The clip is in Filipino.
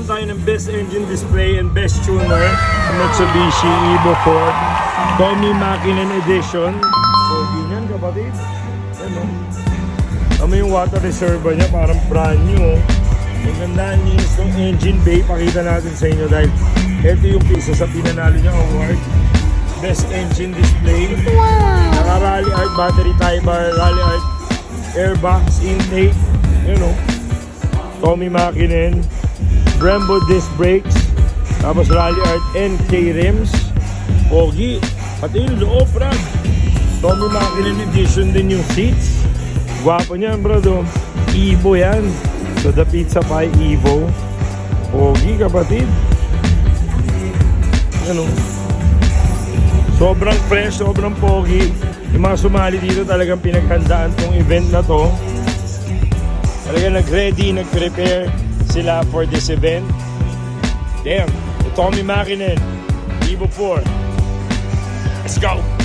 naman tayo ng best engine display and best tuner. Mitsubishi Evo 4 Tommi Makinen Edition. Pogi niyan, kapatid. Ano? Ano yung water reservoir niya, parang brand new. Ang ganda niya yung engine bay. Pakita natin sa inyo dahil ito yung isa sa pinanalo niya award. Best engine display. Naka-rally art, battery tie bar, rally art, airbox, intake. You know, Tommi Makinen, Brembo disc brakes, tapos rally art NK rims. Pogi, pati yung loob, brad. Tommi Makinen edition din yung seats. Gwapo niyan, bro. Evo yan. So the pizza pie Evo. Pogi, kapatid. Ano? Sobrang fresh, sobrang pogi. Yung mga sumali dito talagang pinaghandaan tong event na to. Talagang nag-ready, nag-prepare sila for this event. Damn, the Tommi Makinen Evo 4. Let's go!